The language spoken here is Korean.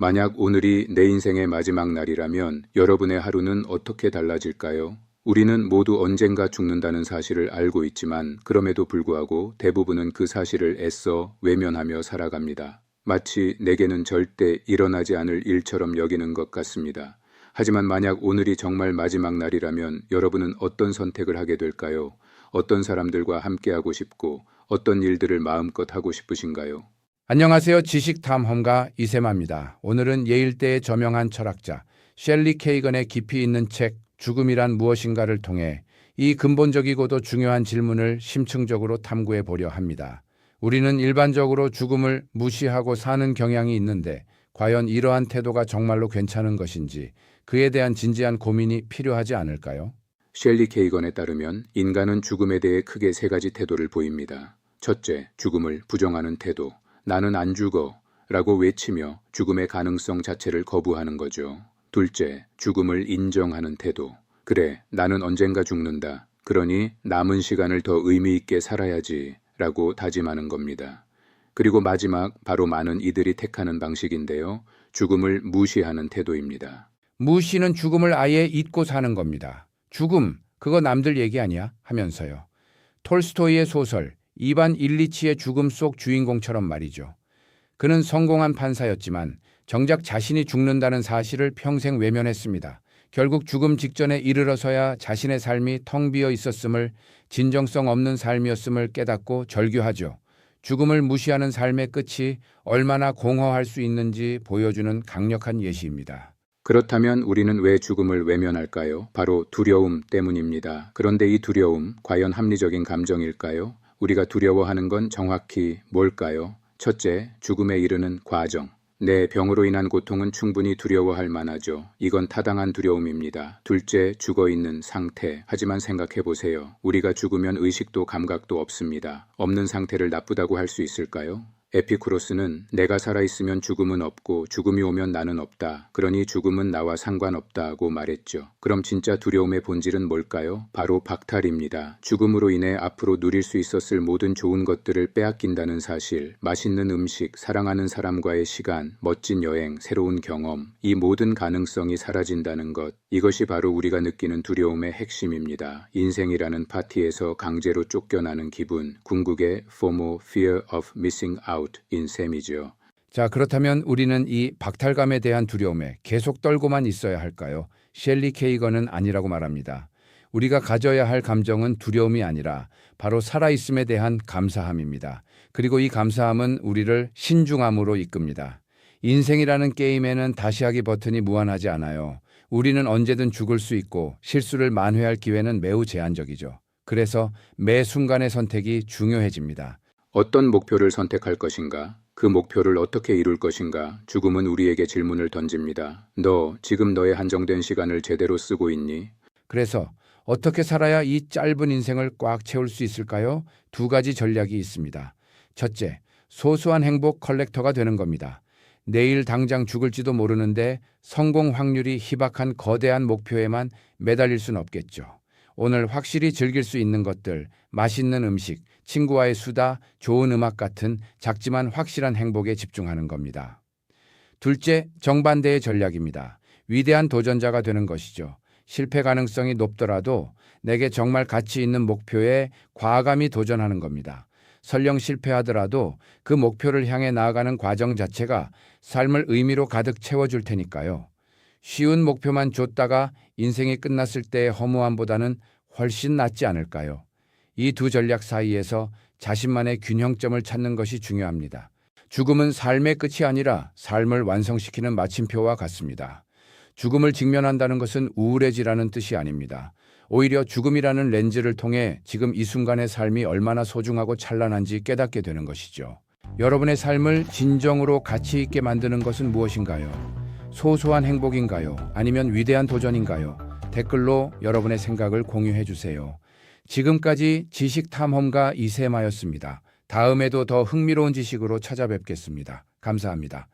만약 오늘이 내 인생의 마지막 날이라면 여러분의 하루는 어떻게 달라질까요? 우리는 모두 언젠가 죽는다는 사실을 알고 있지만 그럼에도 불구하고 대부분은 그 사실을 애써 외면하며 살아갑니다. 마치 내게는 절대 일어나지 않을 일처럼 여기는 것 같습니다. 하지만 만약 오늘이 정말 마지막 날이라면 여러분은 어떤 선택을 하게 될까요? 어떤 사람들과 함께하고 싶고 어떤 일들을 마음껏 하고 싶으신가요? 안녕하세요. 지식탐험가 이세마입니다. 오늘은 예일대의 저명한 철학자 셸리 케이건의 깊이 있는 책 죽음이란 무엇인가를 통해 이 근본적이고도 중요한 질문을 심층적으로 탐구해 보려 합니다. 우리는 일반적으로 죽음을 무시하고 사는 경향이 있는데 과연 이러한 태도가 정말로 괜찮은 것인지 그에 대한 진지한 고민이 필요하지 않을까요? 셸리 케이건에 따르면 인간은 죽음에 대해 크게 세 가지 태도를 보입니다. 첫째, 죽음을 부정하는 태도. 나는 안 죽어 라고 외치며 죽음의 가능성 자체를 거부하는 거죠. 둘째, 죽음을 인정하는 태도. 그래, 나는 언젠가 죽는다. 그러니 남은 시간을 더 의미 있게 살아야지 라고 다짐하는 겁니다. 그리고 마지막, 바로 많은 이들이 택하는 방식인데요. 죽음을 무시하는 태도입니다. 무시는 죽음을 아예 잊고 사는 겁니다. 죽음, 그거 남들 얘기 아니야? 하면서요. 톨스토이의 소설 이반 일리치의 죽음 속 주인공처럼 말이죠. 그는 성공한 판사였지만 정작 자신이 죽는다는 사실을 평생 외면했습니다. 결국 죽음 직전에 이르러서야 자신의 삶이 텅 비어 있었음을, 진정성 없는 삶이었음을 깨닫고 절규하죠. 죽음을 무시하는 삶의 끝이 얼마나 공허할 수 있는지 보여주는 강력한 예시입니다. 그렇다면 우리는 왜 죽음을 외면할까요? 바로 두려움 때문입니다. 그런데 이 두려움, 과연 합리적인 감정일까요? 우리가 두려워하는 건 정확히 뭘까요? 첫째, 죽음에 이르는 과정. 내 병으로 인한 고통은 충분히 두려워할 만하죠. 이건 타당한 두려움입니다. 둘째, 죽어있는 상태. 하지만 생각해보세요. 우리가 죽으면 의식도 감각도 없습니다. 없는 상태를 나쁘다고 할 수 있을까요? 에피쿠로스는 내가 살아있으면 죽음은 없고 죽음이 오면 나는 없다. 그러니 죽음은 나와 상관없다고 말했죠. 그럼 진짜 두려움의 본질은 뭘까요? 바로 박탈입니다. 죽음으로 인해 앞으로 누릴 수 있었을 모든 좋은 것들을 빼앗긴다는 사실, 맛있는 음식, 사랑하는 사람과의 시간, 멋진 여행, 새로운 경험, 이 모든 가능성이 사라진다는 것. 이것이 바로 우리가 느끼는 두려움의 핵심입니다. 인생이라는 파티에서 강제로 쫓겨나는 기분, 궁극의 FOMO, Fear of Missing Out 인 셈이죠. 자, 그렇다면 우리는 이 박탈감에 대한 두려움에 계속 떨고만 있어야 할까요? 셸리 케이건은 아니라고 말합니다. 우리가 가져야 할 감정은 두려움이 아니라 바로 살아있음에 대한 감사함입니다. 그리고 이 감사함은 우리를 신중함으로 이끕니다. 인생이라는 게임에는 다시 하기 버튼이 무한하지 않아요. 우리는 언제든 죽을 수 있고 실수를 만회할 기회는 매우 제한적이죠. 그래서 매 순간의 선택이 중요해집니다. 어떤 목표를 선택할 것인가? 그 목표를 어떻게 이룰 것인가? 죽음은 우리에게 질문을 던집니다. 너 지금 너의 한정된 시간을 제대로 쓰고 있니? 그래서 어떻게 살아야 이 짧은 인생을 꽉 채울 수 있을까요? 두 가지 전략이 있습니다. 첫째, 소소한 행복 컬렉터가 되는 겁니다. 내일 당장 죽을지도 모르는데 성공 확률이 희박한 거대한 목표에만 매달릴 순 없겠죠. 오늘 확실히 즐길 수 있는 것들, 맛있는 음식, 친구와의 수다, 좋은 음악 같은 작지만 확실한 행복에 집중하는 겁니다. 둘째, 정반대의 전략입니다. 위대한 도전자가 되는 것이죠. 실패 가능성이 높더라도 내게 정말 가치 있는 목표에 과감히 도전하는 겁니다. 설령 실패하더라도 그 목표를 향해 나아가는 과정 자체가 삶을 의미로 가득 채워줄 테니까요. 쉬운 목표만 줬다가 인생이 끝났을 때의 허무함보다는 훨씬 낫지 않을까요? 이 두 전략 사이에서 자신만의 균형점을 찾는 것이 중요합니다. 죽음은 삶의 끝이 아니라 삶을 완성시키는 마침표와 같습니다. 죽음을 직면한다는 것은 우울해지라는 뜻이 아닙니다. 오히려 죽음이라는 렌즈를 통해 지금 이 순간의 삶이 얼마나 소중하고 찬란한지 깨닫게 되는 것이죠. 여러분의 삶을 진정으로 가치 있게 만드는 것은 무엇인가요? 소소한 행복인가요? 아니면 위대한 도전인가요? 댓글로 여러분의 생각을 공유해 주세요. 지금까지 지식탐험가 이세마였습니다. 다음에도 더 흥미로운 지식으로 찾아뵙겠습니다. 감사합니다.